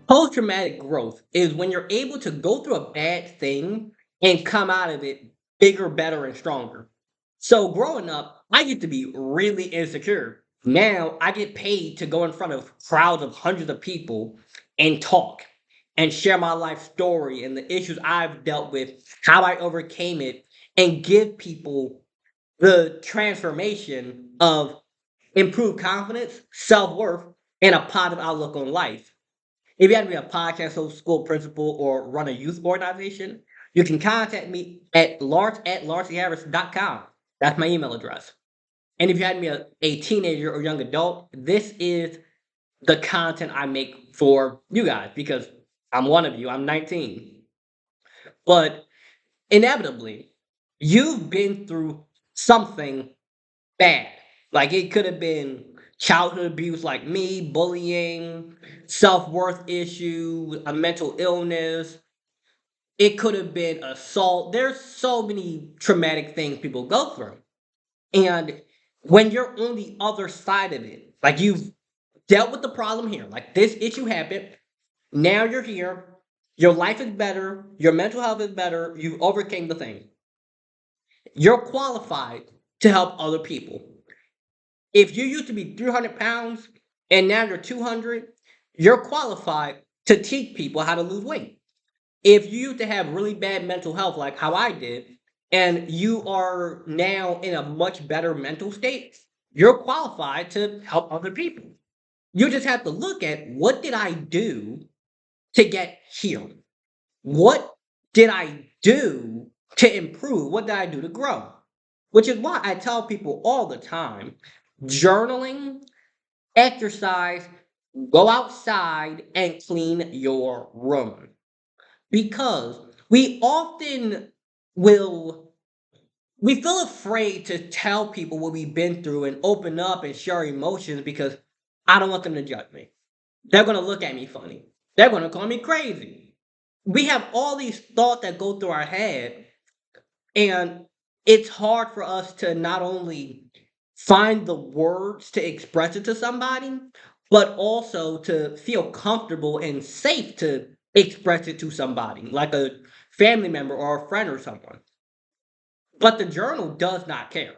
Post-traumatic growth is when you're able to go through a bad thing and come out of it bigger, better, and stronger. So growing up, I used to be really insecure. Now I get paid to go in front of crowds of hundreds of people and talk and share my life story and the issues I've dealt with, how I overcame it, and give people the transformation of improved confidence, self-worth, and a positive outlook on life. If you had to be a podcast host, school principal, or run a youth organization, you can contact me at lawrence@lawrenceharris.com. That's my email address. And if you had to be a teenager or young adult, this is the content I make for you guys because I'm one of you. I'm 19. But inevitably, you've been through something bad. Like it could have been childhood abuse like me, bullying, self-worth issue, a mental illness. It could have been assault. There's so many traumatic things people go through. And when you're on the other side of it, like you've dealt with the problem here, like this issue happened, now you're here, your life is better, your mental health is better, you overcame the thing. You're qualified to help other people. If you used to be 300 pounds and now you're 200, you're qualified to teach people how to lose weight. If you used to have really bad mental health, like how I did, and you are now in a much better mental state, you're qualified to help other people. You just have to look at what did I do to get here? What did I do to improve? What did I do to grow? Which is why I tell people all the time journaling, exercise, go outside, and clean your room. Because we often will, we feel afraid to tell people what we've been through and open up and share emotions because I don't want them to judge me. They're going to look at me funny. They're going to call me crazy. We have all these thoughts that go through our head, and it's hard for us to not only find the words to express it to somebody, but also to feel comfortable and safe to express it to somebody, like a family member or a friend or someone. But the journal does not care.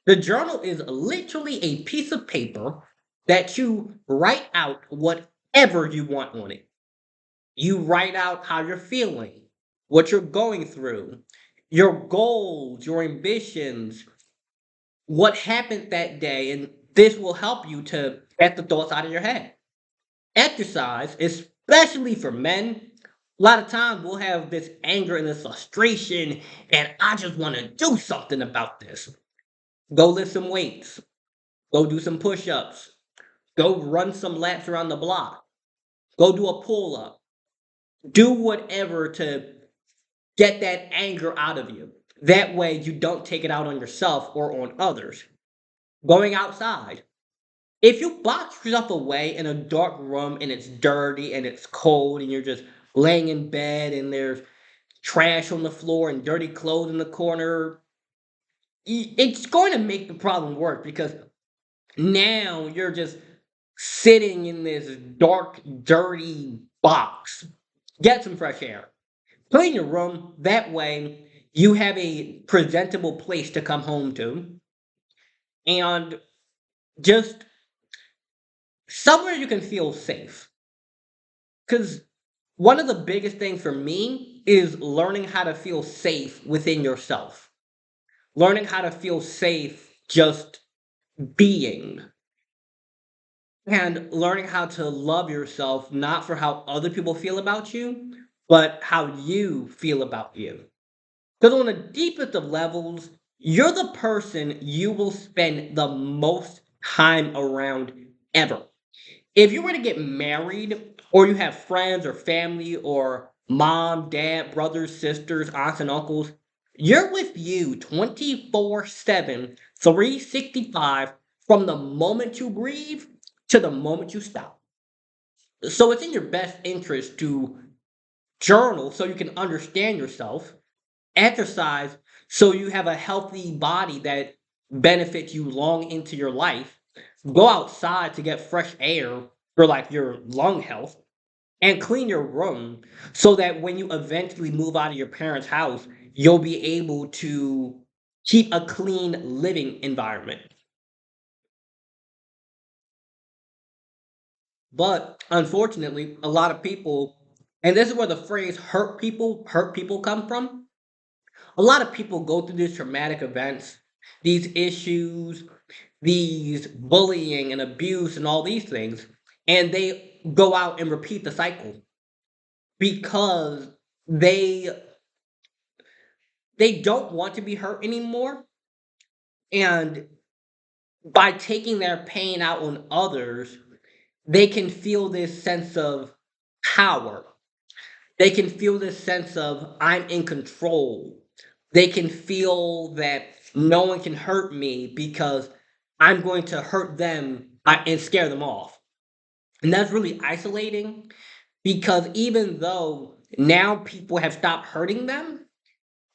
The journal is literally a piece of paper that you write out whatever you want on it. You write out how you're feeling, what you're going through, your goals, your ambitions, what happened that day, and this will help you to get the thoughts out of your head. Exercise, especially for men, a lot of times we'll have this anger and this frustration, and I just want to do something about this. Go lift some weights, go do some push ups, go run some laps around the block, go do a pull up, do whatever to get that anger out of you. That way, you don't take it out on yourself or on others. Going outside, if you box yourself away in a dark room and it's dirty and it's cold and you're just laying in bed and there's trash on the floor and dirty clothes in the corner, it's going to make the problem worse because now you're just sitting in this dark, dirty box. Get some fresh air. Clean your room. That way, you have a presentable place to come home to and just somewhere you can feel safe. Because one of the biggest things for me is learning how to feel safe within yourself, learning how to feel safe just being, and learning how to love yourself not for how other people feel about you, but how you feel about you. Because on the deepest of levels, you're the person you will spend the most time around ever. If you were to get married, or you have friends or family, or mom, dad, brothers, sisters, aunts, and uncles, you're with you 24/7, 365, from the moment you breathe to the moment you stop. So it's in your best interest to journal so you can understand yourself, exercise so you have a healthy body that benefits you long into your life, go outside to get fresh air for like your lung health, and clean your room so that when you eventually move out of your parents' house, you'll be able to keep a clean living environment. But unfortunately, a lot of people, and this is where the phrase hurt people come from. A lot of people go through these traumatic events, these issues, these bullying and abuse and all these things, and they go out and repeat the cycle because they they don't want to be hurt anymore, and by taking their pain out on others, they can feel this sense of power. They can feel this sense of I'm in control. They can feel that no one can hurt me because I'm going to hurt them and scare them off. And that's really isolating because even though now people have stopped hurting them,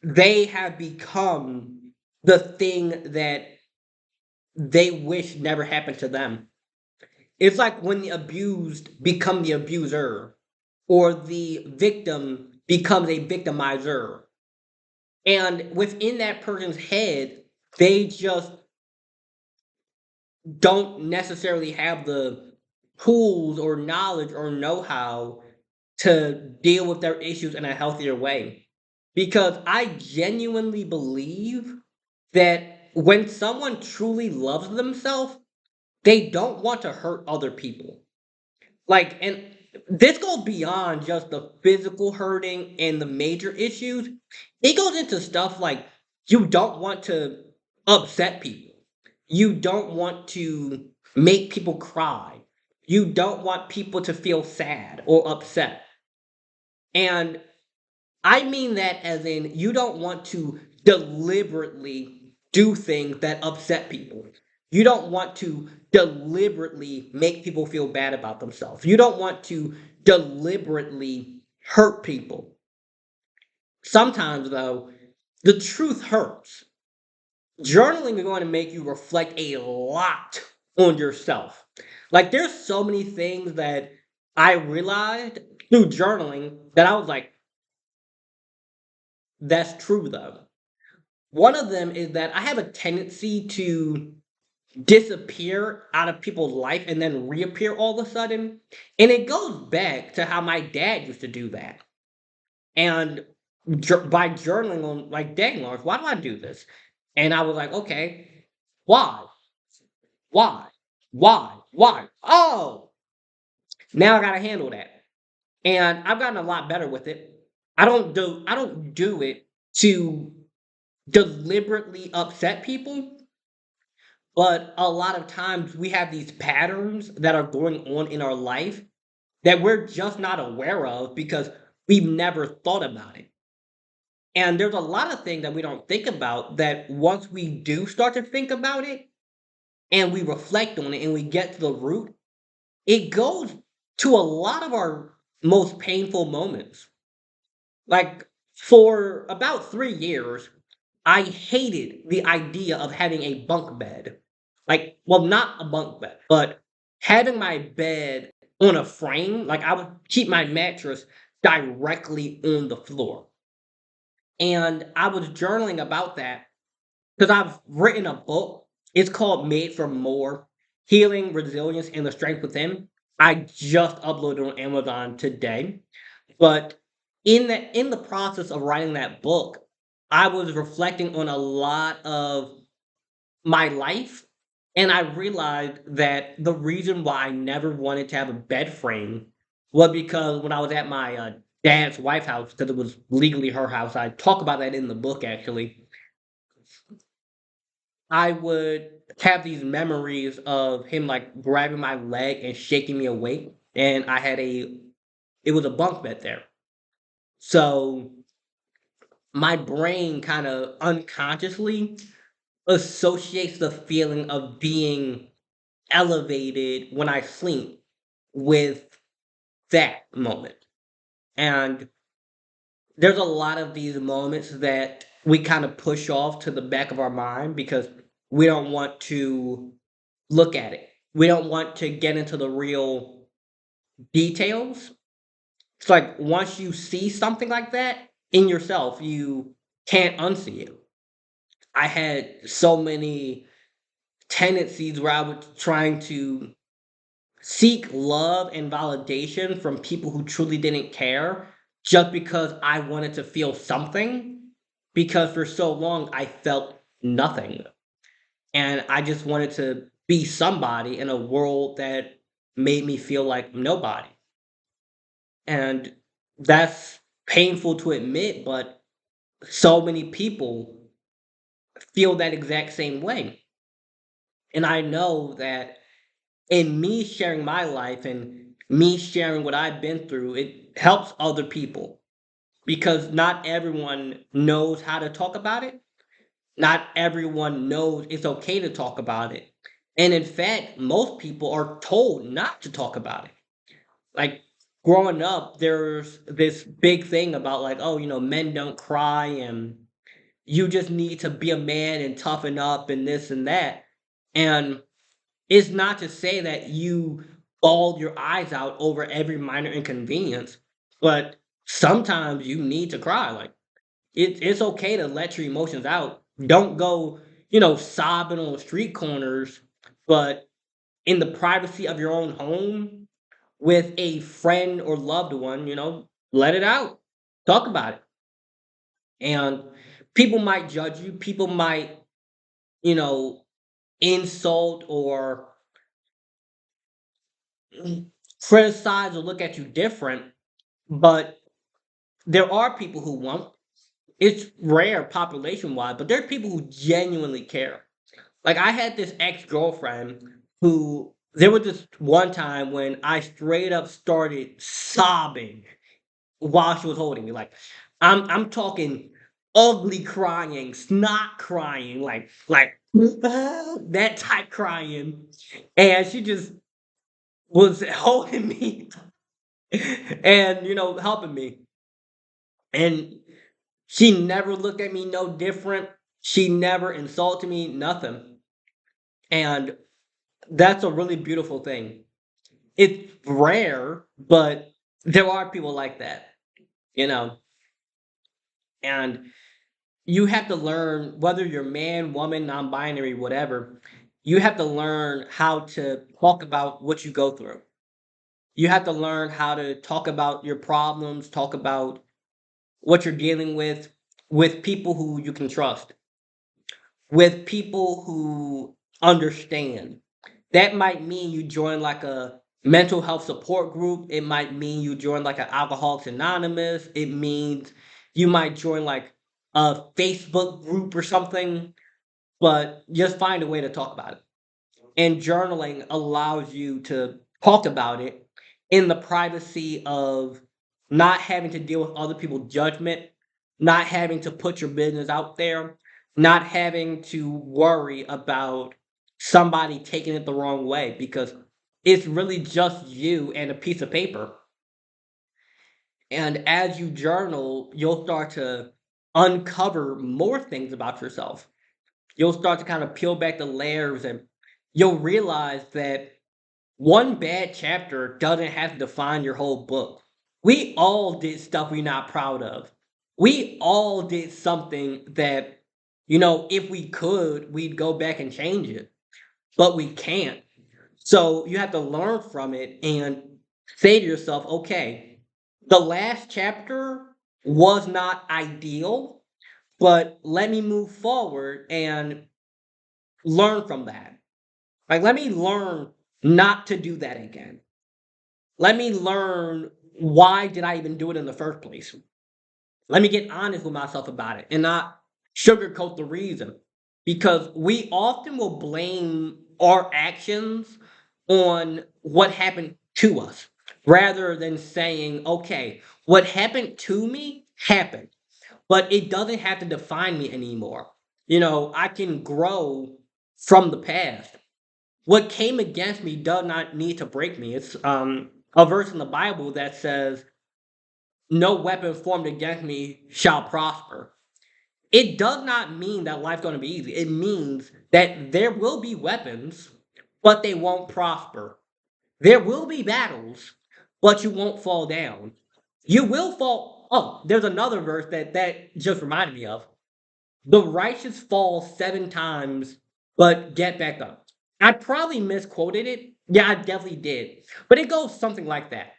they have become the thing that they wish never happened to them. It's like when the abused become the abuser or the victim becomes a victimizer. And within that person's head, they just don't necessarily have the tools or knowledge or know how to deal with their issues in a healthier way. Because I genuinely believe that when someone truly loves themselves, they don't want to hurt other people. Like, and this goes beyond just the physical hurting and the major issues. It goes into stuff like you don't want to upset people. You don't want to make people cry. You don't want people to feel sad or upset. And I mean that as in you don't want to deliberately do things that upset people. You don't want to deliberately make people feel bad about themselves. You don't want to deliberately hurt people. Sometimes, though, the truth hurts. Journaling is going to make you reflect a lot on yourself. Like, there's so many things that I realized through journaling that I was like, that's true, though. One of them is that I have a tendency to disappear out of people's life and then reappear all of a sudden. And it goes back to how my dad used to do that. And by journaling on, like, dang, Lawrence, why do I do this? And I was like, okay, why? Why? Why? Why? Oh, now I got to handle that. And I've gotten a lot better with it. I don't do it to deliberately upset people. But a lot of times we have these patterns that are going on in our life that we're just not aware of because we've never thought about it. And there's a lot of things that we don't think about that once we do start to think about it and we reflect on it and we get to the root, it goes to a lot of our most painful moments. Like for about 3 years, I hated the idea of having a bunk bed. Like, well, not a bunk bed, but having my bed on a frame. Like, I would keep my mattress directly on the floor. And I was journaling about that because I've written a book. It's called Made for More: Healing, Resilience, and the Strength Within. I just uploaded on Amazon today. But in the process of writing that book, I was reflecting on a lot of my life, and I realized that the reason why I never wanted to have a bed frame was because when I was at my dad's wife house, because it was legally her house, I talk about that in the book actually. I would have these memories of him like grabbing my leg and shaking me awake, and it was a bunk bed there. So my brain kind of unconsciously associates the feeling of being elevated when I sleep with that moment. And there's a lot of these moments that we kind of push off to the back of our mind because we don't want to look at it. We don't want to get into the real details. It's like once you see something like that in yourself, you can't unsee it. I had so many tendencies where I was trying to seek love and validation from people who truly didn't care just because I wanted to feel something. Because for so long I felt nothing. And I just wanted to be somebody in a world that made me feel like nobody. And that's painful to admit, but so many people feel that exact same way. And I know that in me sharing my life and me sharing what I've been through, it helps other people because not everyone knows how to talk about it. Not everyone knows it's okay to talk about it. And in fact, most people are told not to talk about it. Like growing up, there's this big thing about like, oh, men don't cry and you just need to be a man and toughen up and this and that. And it's not to say that you bawl your eyes out over every minor inconvenience, but sometimes you need to cry. Like it's okay to let your emotions out. Don't go, sobbing on street corners, but in the privacy of your own home with a friend or loved one, let it out. Talk about it. And people might judge you. People might, you know, insult or criticize or look at you different, but there are people who won't. It's rare population wide, but there are people who genuinely care. Like I had this ex-girlfriend who there was this one time when I straight up started sobbing while she was holding me. Like I'm talking ugly crying, snot crying, like that type crying. And she just was holding me and helping me. And she never looked at me no different. She never insulted me, nothing. And that's a really beautiful thing. It's rare, but there are people like that, you know. And you have to learn whether you're man, woman, non-binary, whatever. You have to learn how to talk about what you go through. You have to learn how to talk about your problems, talk about what you're dealing with people who you can trust, with people who understand. That might mean you join like a mental health support group. It might mean you join like an Alcoholics Anonymous. It means you might join like a Facebook group or something, but just find a way to talk about it. And journaling allows you to talk about it in the privacy of not having to deal with other people's judgment, not having to put your business out there, not having to worry about somebody taking it the wrong way because it's really just you and a piece of paper. And as you journal, you'll start to uncover more things about yourself. You'll start to kind of peel back the layers and you'll realize that one bad chapter doesn't have to define your whole book. We all did stuff we're not proud of. We all did something that, if we could, we'd go back and change it, but we can't. So you have to learn from it and say to yourself, okay, the last chapter was not ideal, but let me move forward and learn from that. Like, let me learn not to do that again. Let me learn why did I even do it in the first place. Let me get honest with myself about it and not sugarcoat the reason. Because we often will blame our actions on what happened to us rather than saying, okay, what happened to me happened, but it doesn't have to define me anymore. I can grow from the past. What came against me does not need to break me. It's a verse in the Bible that says, "No weapon formed against me shall prosper." It does not mean that life's going to be easy. It means that there will be weapons, but they won't prosper. There will be battles, but you won't fall down. You will fall. Oh, there's another verse that just reminded me of. The righteous fall 7 times, but get back up. I probably misquoted it. Yeah, I definitely did. But it goes something like that.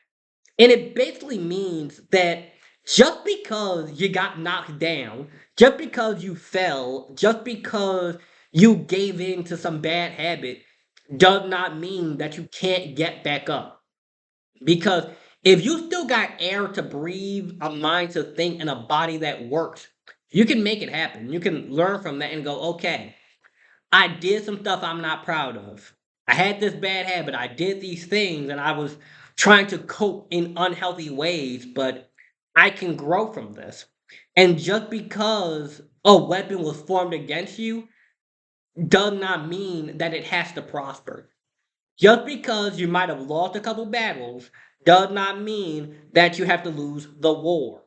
And it basically means that just because you got knocked down, just because you fell, just because you gave in to some bad habit, does not mean that you can't get back up. Because if you still got air to breathe, a mind to think, and a body that works, you can make it happen. You can learn from that and go, okay, I did some stuff I'm not proud of. I had this bad habit. I did these things and I was trying to cope in unhealthy ways, but I can grow from this. And just because a weapon was formed against you does not mean that it has to prosper. Just because you might have lost a couple battles does not mean that you have to lose the war.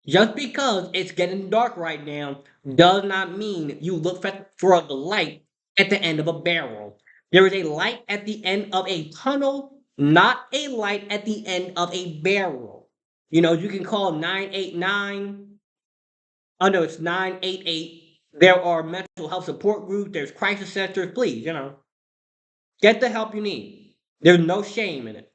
Just because it's getting dark right now does not mean you look for the light at the end of a barrel. There is a light at the end of a tunnel, not a light at the end of a barrel. You know, you can call 989. Oh no, it's 988. There are mental health support groups, there's crisis centers. Please, get the help you need. There's no shame in it.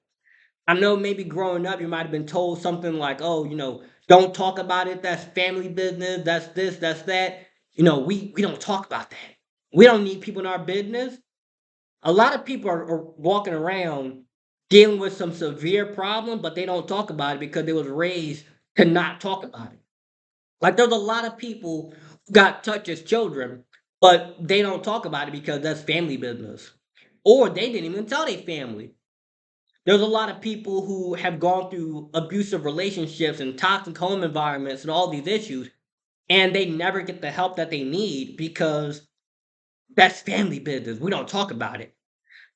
I know maybe growing up you might have been told something like, "Oh, don't talk about it. That's family business. That's this. That's that." We don't talk about that. We don't need people in our business. A lot of people are walking around dealing with some severe problem, but they don't talk about it because they was raised to not talk about it. Like there's a lot of people who got touched as children, but they don't talk about it because that's family business, or they didn't even tell their family. There's a lot of people who have gone through abusive relationships and toxic home environments and all these issues, and they never get the help that they need because that's family business. We don't talk about it.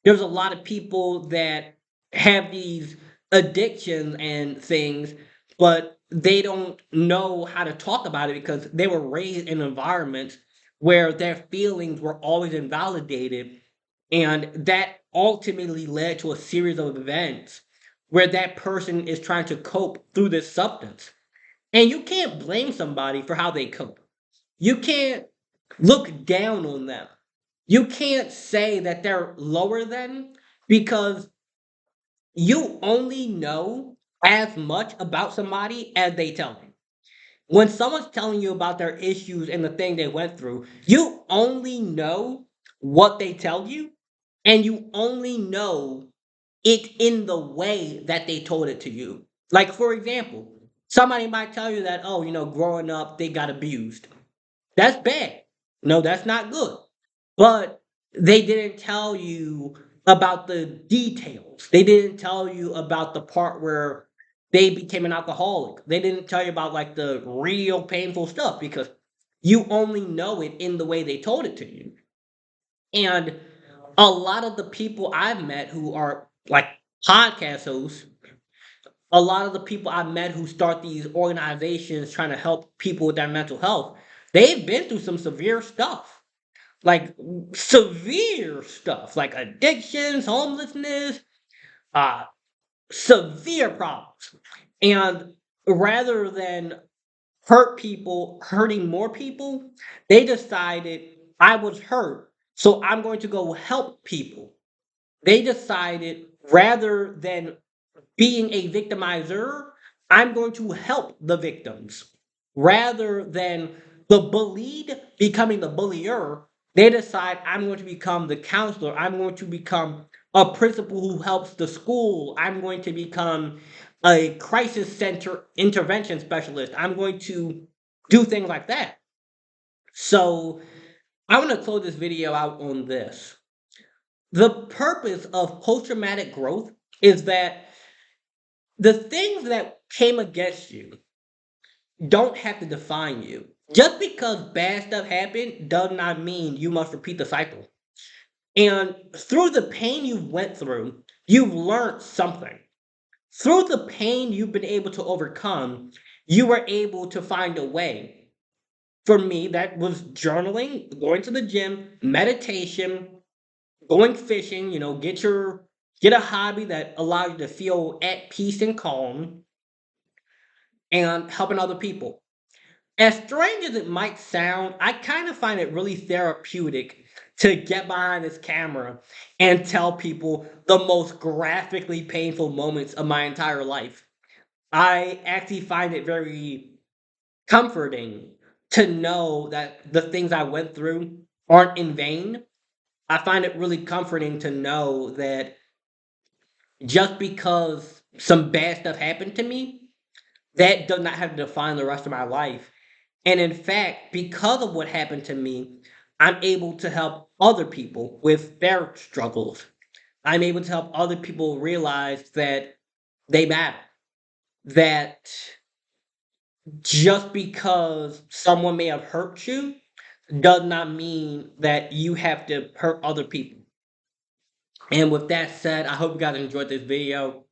There's a lot of people that have these addictions and things, but they don't know how to talk about it because they were raised in environments where their feelings were always invalidated, and that ultimately led to a series of events where that person is trying to cope through this substance. And you can't blame somebody for how they cope. You can't look down on them. You can't say that they're lower than, because you only know as much about somebody as they tell you. When someone's telling you about their issues and the thing they went through, you only know what they tell you, and you only know it in the way that they told it to you. Like, for example, somebody might tell you that, oh, growing up, they got abused. That's bad. No, that's not good. But they didn't tell you about the details. They didn't tell you about the part where they became an alcoholic. They didn't tell you about like the real painful stuff because you only know it in the way they told it to you. And a lot of the people I've met who are like podcast hosts, a lot of the people I've met who start these organizations trying to help people with their mental health, they've been through some severe stuff. Like severe stuff, like addictions, homelessness, uh, severe problems. And rather than hurting more people, they decided I was hurt, so I'm going to go help people. They decided rather than being a victimizer, I'm going to help the victims. Rather than the bullied becoming the bullier, they decide I'm going to become the counselor. I'm going to become a principal who helps the school. I'm going to become a crisis center intervention specialist. I'm going to do things like that. So I want to close this video out on this. The purpose of post traumatic growth is that the things that came against you don't have to define you. Just because bad stuff happened does not mean you must repeat the cycle. And through the pain you went through, you've learned something. Through the pain you've been able to overcome, you were able to find a way. For me, that was journaling, going to the gym, meditation, going fishing, get a hobby that allows you to feel at peace and calm. and helping other people. As strange as it might sound, I kind of find it really therapeutic to get behind this camera and tell people the most graphically painful moments of my entire life. I actually find it very comforting to know that the things I went through aren't in vain. I find it really comforting to know that just because some bad stuff happened to me, that does not have to define the rest of my life. And in fact, because of what happened to me, I'm able to help other people with their struggles. I'm able to help other people realize that they matter. That just because someone may have hurt you does not mean that you have to hurt other people. And with that said, I hope you guys enjoyed this video.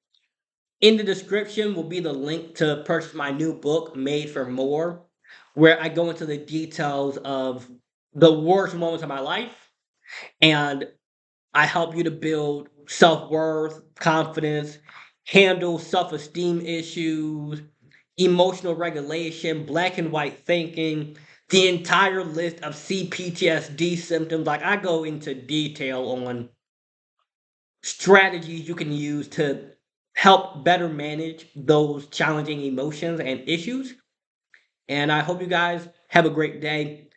In the description will be the link to purchase my new book, Made for More, where I go into the details of the worst moments of my life and I help you to build self worth, confidence, handle self esteem issues, emotional regulation, black and white thinking, the entire list of CPTSD symptoms. Like, I go into detail on strategies you can use to help better manage those challenging emotions and issues. And I hope you guys have a great day.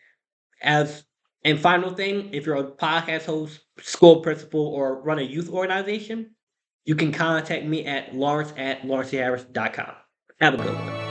As and final thing, if you're a podcast host, school principal, or run a youth organization, you can contact me at lawrence@lawrenceharris.com. Have a good one.